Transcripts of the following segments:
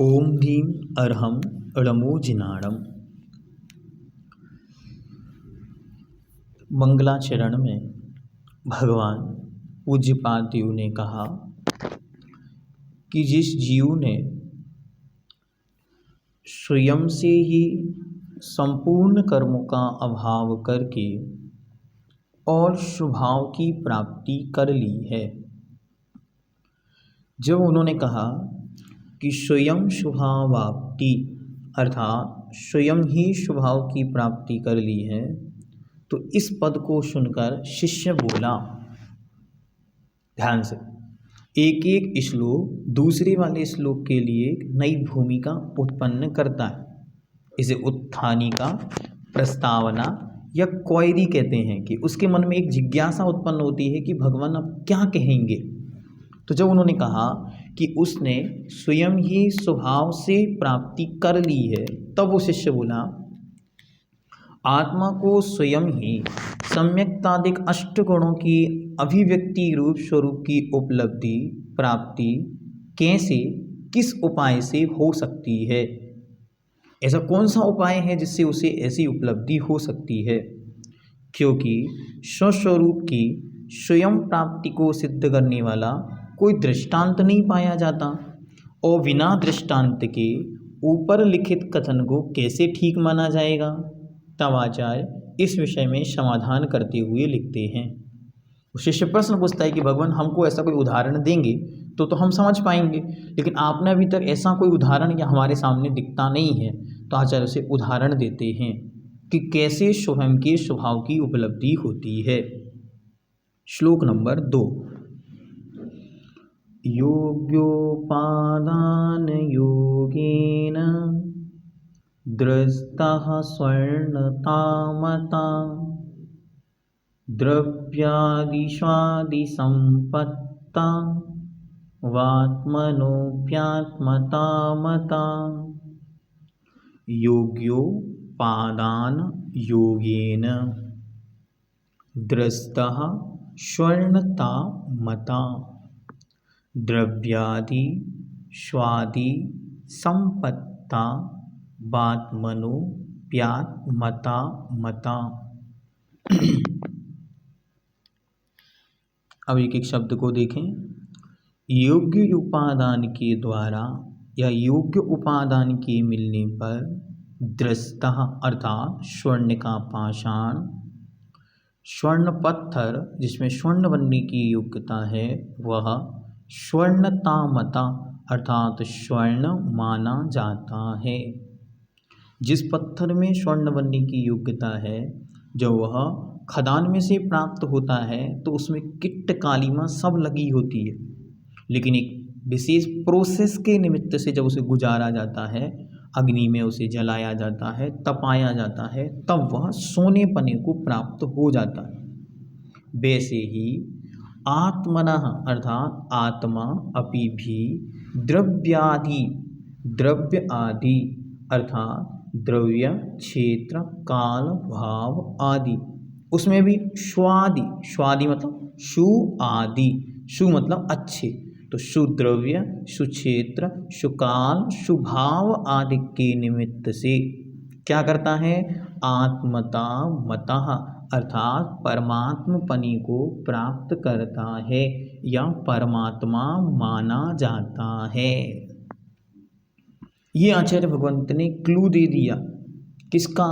ओम ह्रीं अर्हं णमोजिनाणम। मंगलाचरण में भगवान पूज्यपाद देव ने कहा कि जिस जीव ने स्वयं से ही संपूर्ण कर्मों का अभाव करके और स्वभाव की प्राप्ति कर ली है। जब उन्होंने कहा कि स्वयं स्वभावाप्ति अर्थात स्वयं ही स्वभाव की प्राप्ति कर ली है, तो इस पद को सुनकर शिष्य बोला, ध्यान से, एक एक श्लोक दूसरे वाले श्लोक के लिए नई भूमिका उत्पन्न करता है। इसे उत्थानी का प्रस्तावना या क्वेरी कहते हैं कि उसके मन में एक जिज्ञासा उत्पन्न होती है कि भगवान अब क्या कहेंगे। तो जब उन्होंने कहा कि उसने स्वयं ही स्वभाव से प्राप्ति कर ली है, तब वो शिष्य बोला, आत्मा को स्वयं ही सम्यक्तादिक अष्टगुणों की अभिव्यक्ति रूप स्वरूप की उपलब्धि प्राप्ति कैसे किस उपाय से हो सकती है। ऐसा कौन सा उपाय है जिससे उसे ऐसी उपलब्धि हो सकती है, क्योंकि स्वस्वरूप की स्वयं प्राप्ति को सिद्ध करने वाला कोई दृष्टांत नहीं पाया जाता, और बिना दृष्टांत के ऊपर लिखित कथन को कैसे ठीक माना जाएगा। तब आचार्य इस विषय में समाधान करते हुए लिखते हैं। शिष्य प्रश्न पूछता है कि भगवान हमको ऐसा कोई उदाहरण देंगे तो हम समझ पाएंगे, लेकिन आपने अभी तक ऐसा कोई उदाहरण या हमारे सामने दिखता नहीं है। तो आचार्य से उदाहरण देते हैं कि कैसे स्वयं के स्वभाव की उपलब्धि होती है। श्लोक नंबर 2। योग्योपादान योगेन दृष्टः स्वर्णतामता द्रव्यादिष्वादिसम्पत्ता वात्मनोऽप्यात्मतामता। योग्योपादान योगेन दृष्टः स्वर्णतामता द्रव्यादि स्वादि संपत्ता वात्मनोऽप्यात्मता मता। अब एक एक शब्द को देखें। योग्य उपादान के द्वारा या योग्य उपादान के मिलने पर दृष्टः अर्थात स्वर्ण का पाषाण, स्वर्ण पत्थर जिसमें स्वर्ण बनने की योग्यता है, वह स्वर्णतामता अर्थात स्वर्ण माना जाता है। जिस पत्थर में स्वर्ण बनने की योग्यता है, जब वह खदान में से प्राप्त होता है तो उसमें किट्ट कालीमा सब लगी होती है, लेकिन एक विशेष प्रोसेस के निमित्त से जब उसे गुजारा जाता है, अग्नि में उसे जलाया जाता है, तपाया जाता है, तब वह सोने पने को प्राप्त हो जाता है। वैसे ही आत्मनः अर्थात आत्मा अपि भी द्रव्य आदि अर्थात द्रव्य क्षेत्र काल भाव आदि, उसमें भी स्वादि मतलब शु आदि, शु मतलब अच्छे, तो सुद्रव्य सुक्षेत्र सुकाल सुभाव आदि के निमित्त से क्या करता है, आत्मता मतः अर्थात परमात्मपनी को प्राप्त करता है या परमात्मा माना जाता है। ये आचार्य भगवंत ने क्लू दे दिया, किसका,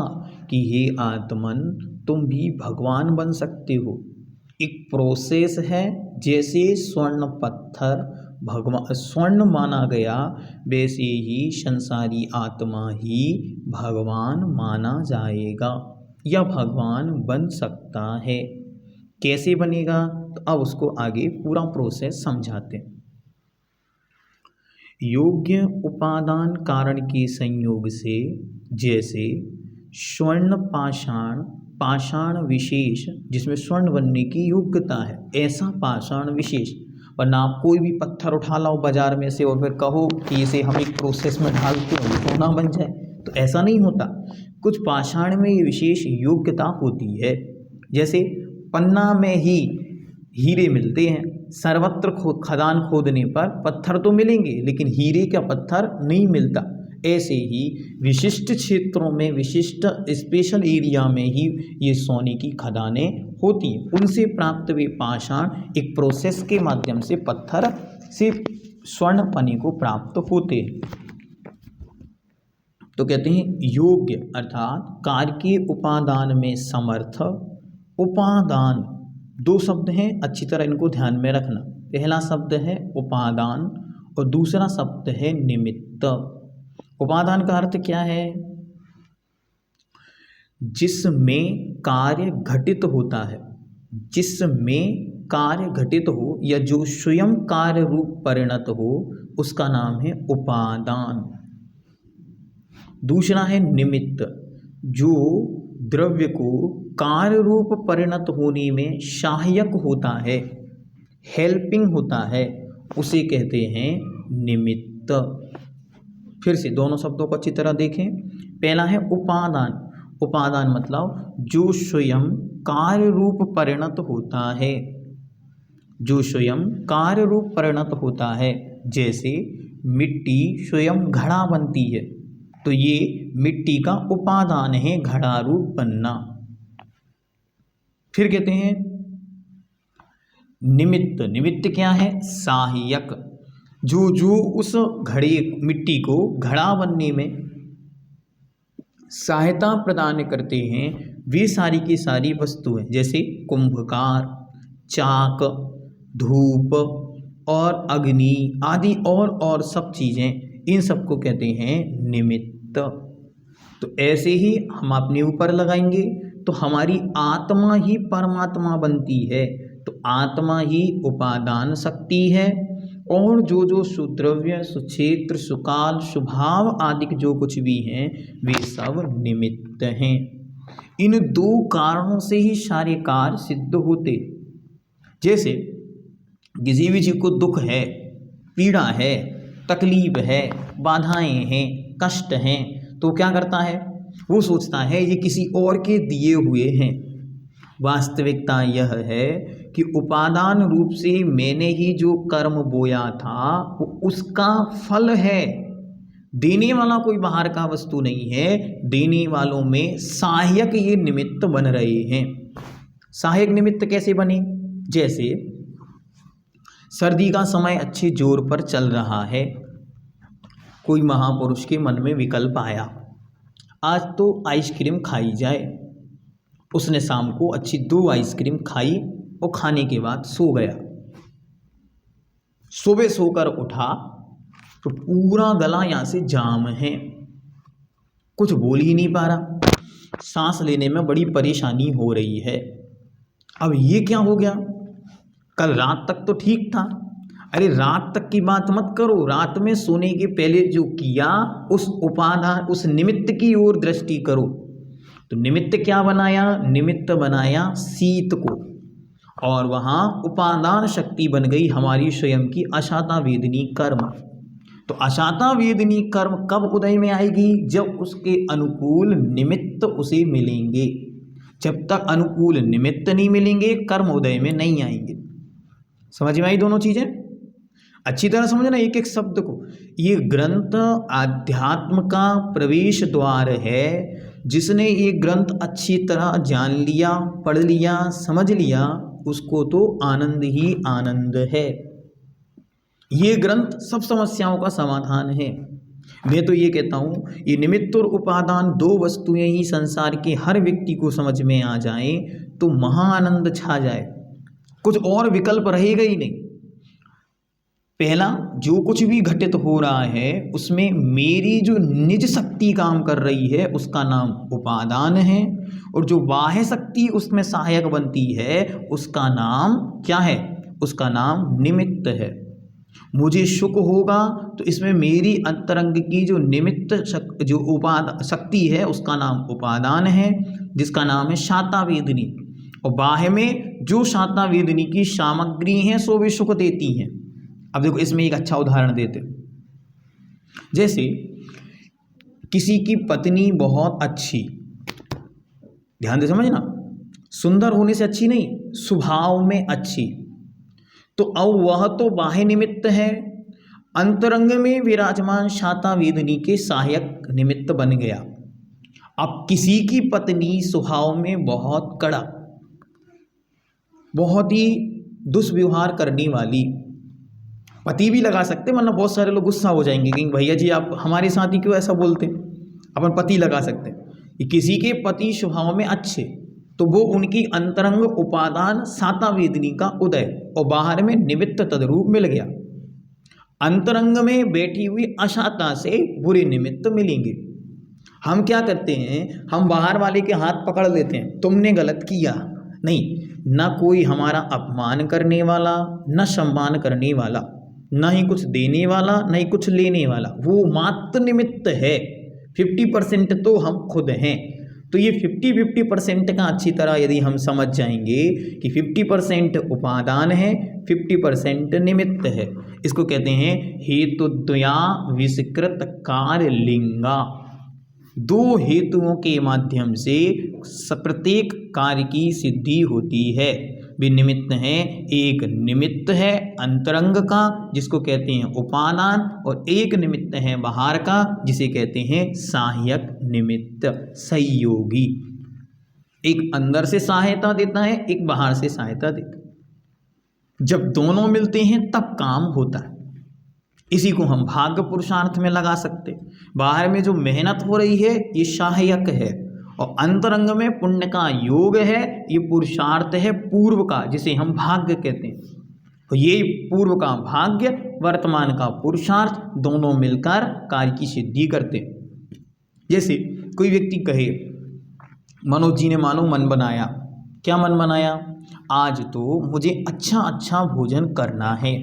कि हे आत्मन तुम भी भगवान बन सकते हो। एक प्रोसेस है, जैसे स्वर्ण पत्थर भगवान स्वर्ण माना गया, वैसे ही संसारी आत्मा ही भगवान माना जाएगा या भगवान बन सकता है। कैसे बनेगा, तो अब उसको आगे पूरा प्रोसेस समझाते हैं। योग्य उपादान कारण के संयोग से, जैसे स्वर्ण पाषाण विशेष जिसमें स्वर्ण बनने की योग्यता है, ऐसा पाषाण विशेष। वरना आप कोई भी पत्थर उठा लाओ बाजार में से और फिर कहो कि इसे हम एक प्रोसेस में डालते हैं तो सोना बन जाए, तो ऐसा नहीं होता। कुछ पाषाण में ये विशेष योग्यता होती है। जैसे पन्ना में ही हीरे मिलते हैं, सर्वत्र खदान खोदने पर पत्थर तो मिलेंगे, लेकिन हीरे का पत्थर नहीं मिलता। ऐसे ही विशिष्ट क्षेत्रों में, विशिष्ट स्पेशल एरिया में ही ये सोने की खदानें होती हैं। उनसे प्राप्त हुए पाषाण एक प्रोसेस के माध्यम से पत्थर से स्वर्ण पनी को प्राप्त होते हैं। तो कहते हैं योग्य अर्थात कार्य के उपादान में समर्थ। उपादान दो शब्द हैं, अच्छी तरह इनको ध्यान में रखना। पहला शब्द है उपादान और दूसरा शब्द है निमित्त। उपादान का अर्थ क्या है? जिसमें कार्य घटित होता है, जिसमें कार्य घटित हो या जो स्वयं कार्य रूप परिणत हो, उसका नाम है उपादान। दूसरा है निमित्त, जो द्रव्य को कार्य रूप परिणत होने में सहायक होता है, हेल्पिंग होता है, उसे कहते हैं निमित्त। फिर से दोनों शब्दों को अच्छी तरह देखें। पहला है उपादान। उपादान मतलब जो स्वयं कार्य रूप परिणत होता है, जो स्वयं कार्य रूप परिणत होता है। जैसे मिट्टी स्वयं घड़ा बनती है, तो ये मिट्टी का उपादान है घड़ा रूप बनना। फिर कहते हैं निमित्त। निमित्त क्या है? सहायक। जो उस घड़े मिट्टी को घड़ा बनने में सहायता प्रदान करते हैं, वे सारी की सारी वस्तुएं, जैसे कुंभकार, चाक, धूप और अग्नि आदि और सब चीज़ें, इन सबको कहते हैं निमित्त। तो ऐसे ही हम अपने ऊपर लगाएंगे तो हमारी आत्मा ही परमात्मा बनती है। तो आत्मा ही उपादान शक्ति है, और जो सुद्रव्य, सुक्षेत्र, सुकाल, सुभाव आदि जो कुछ भी हैं, वे सब निमित्त हैं। इन दो कारणों से ही सारे कार्य सिद्ध होते। जैसे किसी भी चीज को दुख है, पीड़ा है, तकलीफ है, बाधाएं हैं, कष्ट हैं, तो क्या करता है? वो सोचता है ये किसी और के दिए हुए हैं। वास्तविकता यह है कि उपादान रूप से मैंने ही जो कर्म बोया था वो उसका फल है। देने वाला कोई बाहर का वस्तु नहीं है, देने वालों में सहायक ये निमित्त बन रहे हैं। सहायक निमित्त कैसे बने? जैसे सर्दी का समय अच्छे जोर पर चल रहा है, कोई महापुरुष के मन में विकल्प आया, आज तो आइसक्रीम खाई जाए। उसने शाम को अच्छी 2 आइसक्रीम खाई और खाने के बाद सो गया। सुबह सोकर उठा तो पूरा गला यहाँ से जाम है, कुछ बोल ही नहीं पा रहा, सांस लेने में बड़ी परेशानी हो रही है। अब ये क्या हो गया? कल रात तक तो ठीक था। अरे रात तक की बात मत करो, रात में सोने के पहले जो किया उस उपादान, उस निमित्त की ओर दृष्टि करो। तो निमित्त क्या बनाया? निमित्त बनाया शीत को, और वहाँ उपादान शक्ति बन गई हमारी स्वयं की अशाता वेदनी कर्म। तो अशाता वेदनी कर्म कब उदय में आएगी? जब उसके अनुकूल निमित्त उसे मिलेंगे। जब तक अनुकूल निमित्त नहीं मिलेंगे, कर्म उदय में नहीं आएंगे। समझ में आई दोनों चीजें? अच्छी तरह समझना एक एक शब्द को। ये ग्रंथ आध्यात्म का प्रवेश द्वार है। जिसने ये ग्रंथ अच्छी तरह जान लिया, पढ़ लिया, समझ लिया, उसको तो आनंद ही आनंद है। ये ग्रंथ सब समस्याओं का समाधान है। मैं तो ये कहता हूँ, ये निमित्त और उपादान 2 वस्तुएं ही संसार के हर व्यक्ति को समझ में आ जाए तो महाआनंद छा जाए, कुछ और विकल्प रहेगा ही नहीं। पहला, जो कुछ भी घटित हो रहा है उसमें मेरी जो निज शक्ति काम कर रही है उसका नाम उपादान है, और जो बाह्य शक्ति उसमें सहायक बनती है उसका नाम क्या है? उसका नाम निमित्त है। मुझे सुख होगा तो इसमें मेरी अंतरंग की जो निमित्त जो शक्ति है उसका नाम उपादान है, जिसका नाम है शाता वेदनी। और बाह्य में जो शाता वेदनी की सामग्री हैं सो भी सुख देती हैं। अब देखो इसमें एक अच्छा उदाहरण देते, जैसे किसी की पत्नी बहुत अच्छी, ध्यान से समझना, सुंदर होने से अच्छी नहीं, स्वभाव में अच्छी, तो अब वह तो बाह्य निमित्त है, अंतरंग में विराजमान शाता वेदनी के सहायक निमित्त बन गया। अब किसी की पत्नी स्वभाव में बहुत कड़ा, बहुत ही दुष्व्यवहार करने वाली, पति भी लगा सकते, वरना बहुत सारे लोग गुस्सा हो जाएंगे कि भैया जी आप हमारे साथ ही क्यों ऐसा बोलते, अपन पति लगा सकते हैं। किसी के पति स्वभाव में अच्छे, तो वो उनकी अंतरंग उपादान साता वेदनी का उदय और बाहर में निमित्त तद्रूप मिल गया। अंतरंग में बैठी हुई अशाता से बुरे निमित्त मिलेंगे। हम क्या करते हैं, हम बाहर वाले के हाथ पकड़ लेते हैं, तुमने गलत किया, नहीं, ना कोई हमारा अपमान करने वाला, न सम्मान करने वाला, ना ही कुछ देने वाला, ना ही कुछ लेने वाला, वो मात्र निमित्त है। 50% तो हम खुद हैं। तो ये 50-50% का अच्छी तरह यदि हम समझ जाएंगे कि 50% उपादान है, 50% निमित्त है, इसको कहते हैं हेतुद्वया विस्कृत कार्य लिंगा। दो हेतुओं के माध्यम से प्रत्येक कार्य की सिद्धि होती है। वे निमित्त हैं, एक निमित्त है अंतरंग का जिसको कहते हैं उपादान, और एक निमित्त है बाहर का जिसे कहते हैं सहायक निमित्त, सहयोगी। एक अंदर से सहायता देता है, एक बाहर से सहायता देता है। जब दोनों मिलते हैं तब काम होता है। इसी को हम भाग्य पुरुषार्थ में लगा सकते। बाहर में जो मेहनत हो रही है ये सहायक है, और अंतरंग में पुण्य का योग है, ये पुरुषार्थ है पूर्व का, जिसे हम भाग्य कहते हैं। तो ये पूर्व का भाग्य, वर्तमान का पुरुषार्थ, दोनों मिलकर कार्य की सिद्धि करते हैं। जैसे कोई व्यक्ति कहे, मनोज जी ने मानो मन बनाया, क्या मन बनाया, आज तो मुझे अच्छा अच्छा भोजन करना है,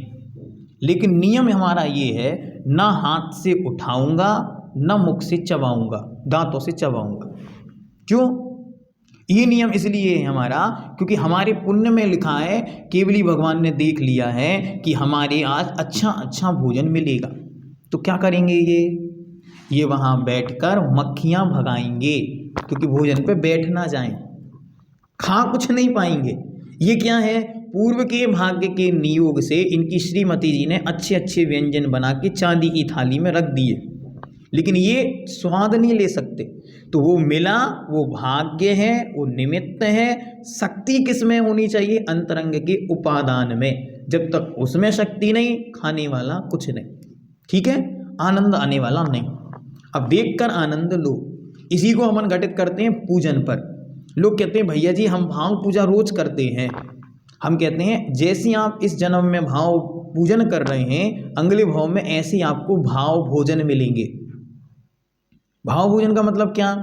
लेकिन नियम हमारा ये है, ना हाथ से उठाऊंगा, ना मुख से चबाऊंगा, दांतों से चबाऊंगा। क्यों? ये नियम इसलिए है हमारा क्योंकि हमारे पुण्य में लिखा है, केवली भगवान ने देख लिया है कि हमारे आज अच्छा अच्छा भोजन मिलेगा। तो क्या करेंगे ये वहाँ बैठकर मक्खियाँ भगाएंगे, क्योंकि भोजन पे बैठ ना जाएं, खा कुछ नहीं पाएंगे। ये क्या है, पूर्व के भाग्य के नियोग से इनकी श्रीमती जी ने अच्छे अच्छे व्यंजन बना के चांदी की थाली में रख दिए, लेकिन ये स्वाद नहीं ले सकते। तो वो मिला, वो भाग्य है, वो निमित्त है। शक्ति किस में होनी चाहिए, अंतरंग के उपादान में। जब तक उसमें शक्ति नहीं, खाने वाला कुछ नहीं, ठीक है, आनंद आने वाला नहीं। अब देखकर आनंद लो। इसी को हम घटित करते हैं पूजन पर। लोग कहते हैं भैया जी हम भाव पूजा रोज करते हैं। हम कहते हैं जैसे आप इस जन्म में भाव पूजन कर रहे हैं, अगले भाव में ऐसे आपको भाव भोजन मिलेंगे। भाव भोजन का मतलब क्या?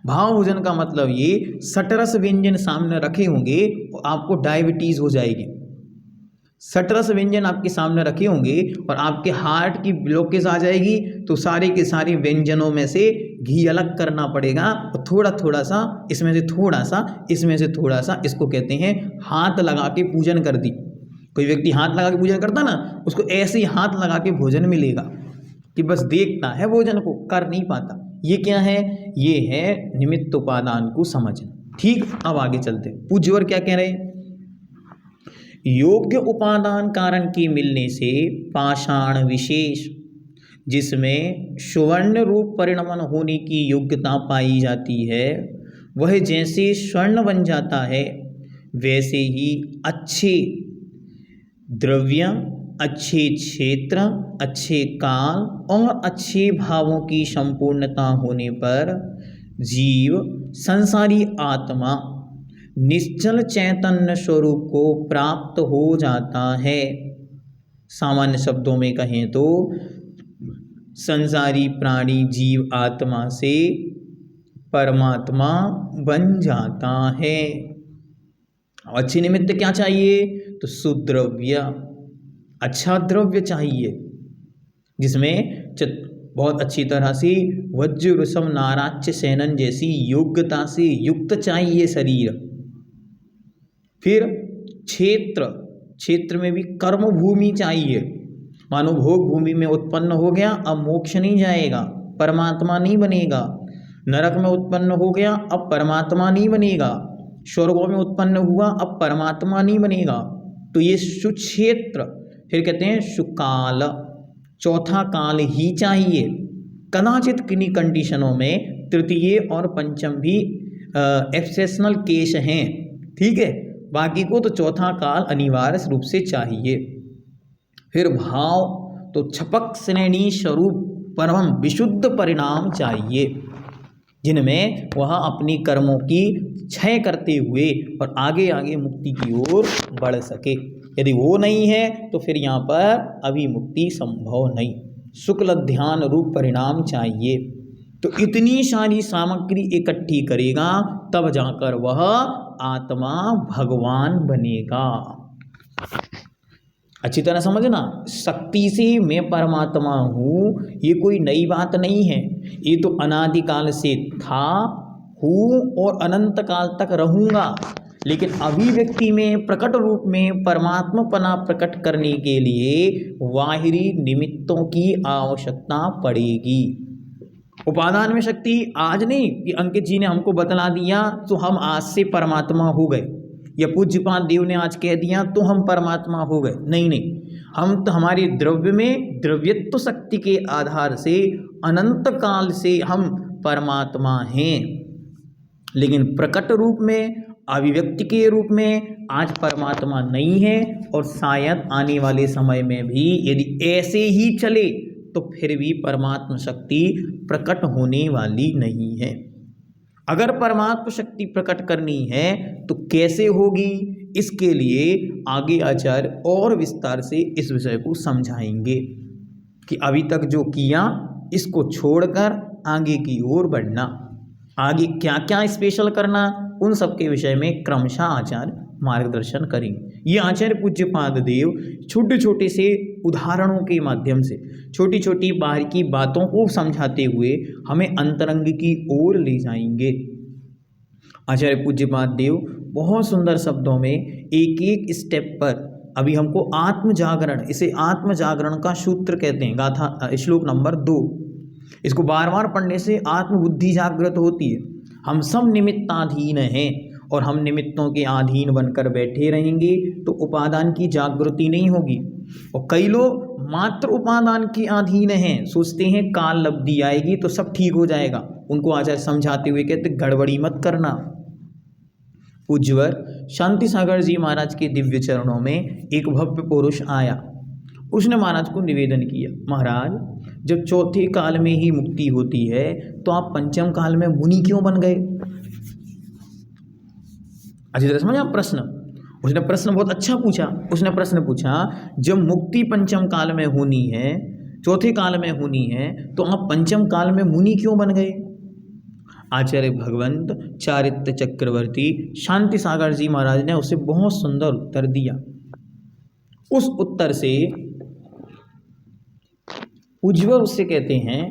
भाव भोजन का मतलब ये, सटरस व्यंजन सामने रखे होंगे और आपको डायबिटीज हो जाएगी। सटरस व्यंजन आपके सामने रखे होंगे और आपके हार्ट की ब्लॉकेज आ जाएगी, तो सारे के सारे व्यंजनों में से घी अलग करना पड़ेगा, और थोड़ा थोड़ा सा इसमें से थोड़ा सा, इसमें से थोड़ा सा, इसको कहते हैं हाथ लगा के पूजन कर दी। कोई व्यक्ति हाथ लगा के पूजन करता ना, उसको ऐसे ही हाथ लगा के भोजन मिलेगा कि बस देखता है भोजन को, कर नहीं पाता। ये क्या है? ये है निमित्त उपादान को समझना। ठीक, अब आगे चलते। पूज्यवर क्या कह रहे हैं? योग्य उपादान कारण के मिलने से पाषाण विशेष, जिसमें सुवर्ण रूप परिणमन होने की योग्यता पाई जाती है, वह जैसे स्वर्ण बन जाता है, वैसे ही अच्छे द्रव्य, अच्छे क्षेत्र, अच्छे काल और अच्छे भावों की संपूर्णता होने पर जीव संसारी आत्मा निश्चल चैतन्य स्वरूप को प्राप्त हो जाता है। सामान्य शब्दों में कहें तो संसारी प्राणी जीव आत्मा से परमात्मा बन जाता है। अच्छे निमित्त क्या चाहिए? तो सुद्रव्य, अच्छा द्रव्य चाहिए, जिसमें बहुत अच्छी तरह से वज्र वृषभ नाराच्य सेनन जैसी योग्यता से युक्त चाहिए शरीर। फिर क्षेत्र, क्षेत्र में भी कर्म भूमि चाहिए। मानो भोग भूमि में उत्पन्न हो गया, अब मोक्ष नहीं जाएगा, परमात्मा नहीं बनेगा। नरक में उत्पन्न हो गया, अब परमात्मा नहीं बनेगा। स्वर्गों में उत्पन्न हुआ, अब परमात्मा नहीं बनेगा। तो ये सुक्षेत्र, फिर कहते हैं सुकाल, चौथा काल ही चाहिए। कदाचित किन्हीं कंडीशनों में तृतीय और पंचम भी एक्सेप्शनल केस हैं, ठीक है, बाकी को तो चौथा काल अनिवार्य रूप से चाहिए। फिर भाव, तो छपक श्रेणी स्वरूप परम विशुद्ध परिणाम चाहिए, जिनमें वह अपनी कर्मों की क्षय करते हुए और आगे आगे मुक्ति की ओर बढ़ सके। यदि वो नहीं है तो फिर यहाँ पर अभी मुक्ति संभव नहीं। शुक्ल ध्यान रूप परिणाम चाहिए। तो इतनी सारी सामग्री इकट्ठी करेगा तब जाकर वह आत्मा भगवान बनेगा। अच्छी तरह समझना, शक्ति से मैं परमात्मा हूँ ये कोई नई बात नहीं है, ये तो अनादिकाल से था, हूँ और अनंत काल तक रहूँगा। लेकिन अभिव्यक्ति में प्रकट रूप में परमात्मापना प्रकट करने के लिए बाहरी निमित्तों की आवश्यकता पड़ेगी। उपादान में शक्ति आज नहीं कि अंकित जी ने हमको बतला दिया तो हम आज से परमात्मा हो गए, या पूज्यपाद देव ने आज कह दिया तो हम परमात्मा हो गए। नहीं नहीं, हम तो हमारे द्रव्य में द्रव्यत्व शक्ति के आधार से अनंत काल से हम परमात्मा हैं, लेकिन प्रकट रूप में अभिव्यक्ति के रूप में आज परमात्मा नहीं है। और शायद आने वाले समय में भी यदि ऐसे ही चले तो फिर भी परमात्मा शक्ति प्रकट होने वाली नहीं है। अगर परमात्मा शक्ति प्रकट करनी है तो कैसे होगी, इसके लिए आगे आचार्य और विस्तार से इस विषय को समझाएंगे कि अभी तक जो किया इसको छोड़कर आगे की ओर बढ़ना, आगे क्या क्या स्पेशल करना, उन सब के विषय में क्रमशः आचार्य मार्गदर्शन करेंगे। ये आचार्य पूज्यपाद देव छोटे छोटे से उदाहरणों के माध्यम से छोटी छोटी बाहर की बातों को समझाते हुए हमें अंतरंग की ओर ले जाएंगे। आचार्य पूज्यपाद देव बहुत सुंदर शब्दों में एक एक स्टेप पर अभी हमको आत्म जागरण, इसे आत्म जागरण का सूत्र कहते हैं, गाथा श्लोक नंबर 2। इसको बार बार पढ़ने से आत्मबुद्धि जागृत होती है। हम सब निमित्ताधीन हैं और हम निमित्तों के अधीन बनकर बैठे रहेंगे तो उपादान की जागृति नहीं होगी। और कई लोग मात्र उपादान के अधीन हैं, सोचते हैं काल लब्धि आएगी तो सब ठीक हो जाएगा। उनको आचार्य समझाते हुए कहते गड़बड़ी मत करना। पूज्यवर शांति सागर जी महाराज के दिव्य चरणों में एक भव्य पुरुष आया। उसने महाराज को निवेदन किया, महाराज जब चौथे काल में ही मुक्ति होती है तो आप पंचम काल में मुनि क्यों बन गए? अच्छी तरह समझ आप प्रश्न। उसने प्रश्न बहुत अच्छा पूछा। उसने प्रश्न पूछा जब मुक्ति पंचम काल में होनी है, चौथे काल में होनी है, तो आप पंचम काल में मुनि क्यों बन गए? आचार्य भगवंत चारित्र चक्रवर्ती शांति सागर जी महाराज ने उसे बहुत सुंदर उत्तर दिया। उस उत्तर से उज्ज्वल उससे कहते हैं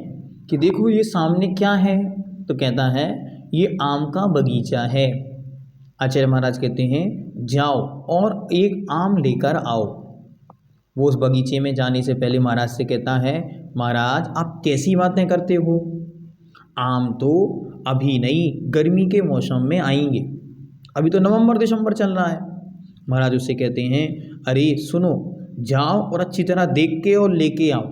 कि देखो ये सामने क्या है, तो कहता है ये आम का बगीचा है। आचार्य महाराज कहते हैं जाओ और एक आम लेकर आओ। वो उस बगीचे में जाने से पहले महाराज से कहता है, महाराज आप कैसी बातें करते हो, आम तो अभी नहीं गर्मी के मौसम में आएंगे, अभी तो नवंबर दिसंबर चल रहा है। महाराज उससे कहते हैं अरे सुनो, जाओ और अच्छी तरह देख के और लेके आओ।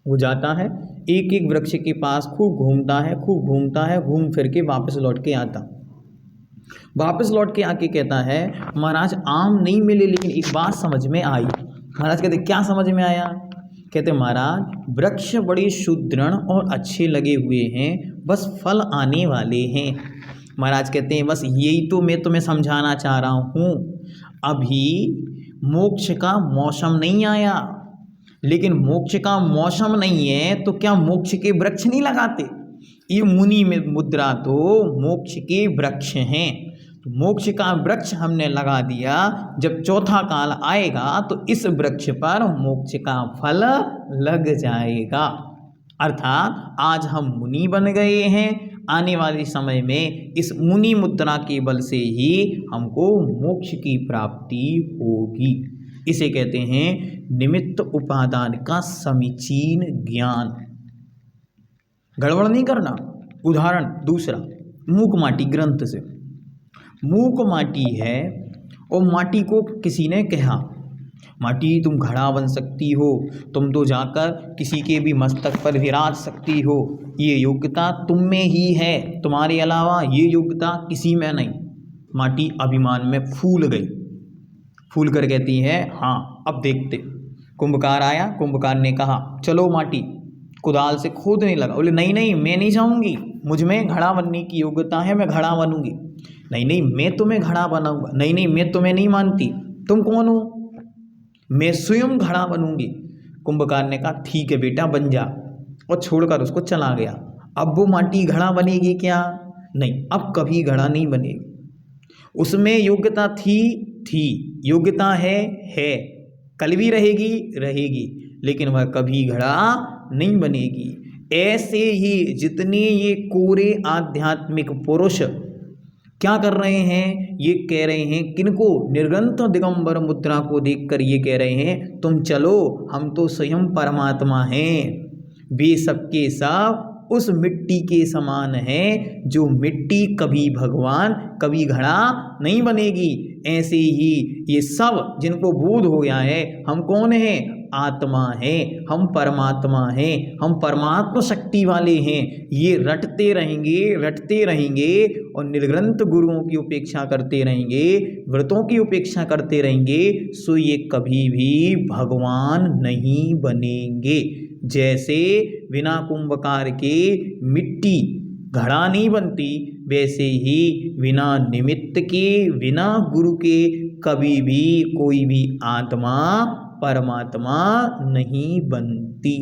वो जाता है, एक एक वृक्ष के पास खूब घूमता है, खूब घूमता है, घूम फिर के वापस लौट के आता। वापस लौट के आके कहता है महाराज आम नहीं मिले लेकिन एक बात समझ में आई। महाराज कहते क्या समझ में आया? कहते महाराज वृक्ष बड़े सुदृढ़ और अच्छे लगे हुए हैं, बस फल आने वाले हैं। महाराज कहते हैं बस यही तो मैं तुम्हें समझाना चाह रहा हूँ, अभी मोक्ष का मौसम नहीं आया। लेकिन मोक्ष का मौसम नहीं है तो क्या मोक्ष के वृक्ष नहीं लगाते? ये मुनि में मुद्रा तो मोक्ष के वृक्ष हैं, तो मोक्ष का वृक्ष हमने लगा दिया। जब चौथा काल आएगा तो इस वृक्ष पर मोक्ष का फल लग जाएगा। अर्थात आज हम मुनि बन गए हैं, आने वाले समय में इस मुनि मुद्रा के बल से ही हमको मोक्ष की प्राप्ति होगी। इसे कहते हैं निमित्त उपादान का समीचीन ज्ञान। गड़बड़ नहीं करना। उदाहरण दूसरा, मूक माटी ग्रंथ से। मूक माटी है और माटी को किसी ने कहा, माटी तुम घड़ा बन सकती हो, तुम तो जाकर किसी के भी मस्तक पर विराज सकती हो, ये योग्यता तुम में ही है, तुम्हारे अलावा ये योग्यता किसी में नहीं। माटी अभिमान में फूल गई, फूल कर कहती है हाँ अब देखते। कुंभकार आया, कुंभकार ने कहा चलो माटी, कुदाल से खोदने लगा। बोले नहीं नहीं मैं नहीं जाऊंगी, मुझ में घड़ा बनने की योग्यता है, मैं घड़ा बनूंगी। नहीं नहीं मैं तुम्हें घड़ा बनाऊंगा। नहीं नहीं मैं तुम्हें नहीं मानती, तुम कौन हो, मैं स्वयं घड़ा बनूंगी। कुंभकार ने कहा ठीक है बेटा बन जा, और छोड़कर उसको चला गया। अब वो माटी घड़ा बनेगी क्या? नहीं, अब कभी घड़ा नहीं बनेगी। उसमें योग्यता थी, योग्यता है, कल भी रहेगी, लेकिन वह कभी घड़ा नहीं बनेगी। ऐसे ही जितने ये कोरे आध्यात्मिक पुरुष क्या कर रहे हैं, ये कह रहे हैं किनको, निर्ग्रंथ दिगंबर मुद्रा को देखकर ये कह रहे हैं तुम चलो, हम तो स्वयं परमात्मा हैं। वे सबके सब उस मिट्टी के समान हैं, जो मिट्टी कभी भगवान कभी घड़ा नहीं बनेगी। ऐसे ही ये सब जिनको बोध हो गया है हम कौन हैं, आत्मा है, हम परमात्मा हैं, हम परमात्मा शक्ति वाले हैं, ये रटते रहेंगे और निर्ग्रंथ गुरुओं की उपेक्षा करते रहेंगे, व्रतों की उपेक्षा करते रहेंगे, सो ये कभी भी भगवान नहीं बनेंगे। जैसे बिना कुंभकार के मिट्टी घड़ा नहीं बनती, वैसे ही बिना निमित्त के, बिना गुरु के कभी भी कोई भी आत्मा परमात्मा नहीं बनती।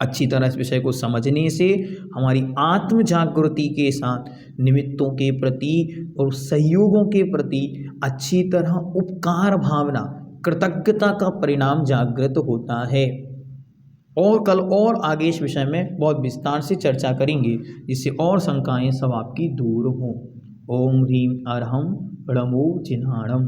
अच्छी तरह इस विषय को समझने से हमारी आत्म जागृति के साथ निमित्तों के प्रति और सहयोगों के प्रति अच्छी तरह उपकार भावना, कृतज्ञता का परिणाम जागृत होता है। और कल और आगे इस विषय में बहुत विस्तार से चर्चा करेंगे, जिससे और शंकाएं सब आपकी दूर हों। ओम ह्रीं अरहं प्रणमो जिन्हाणम्।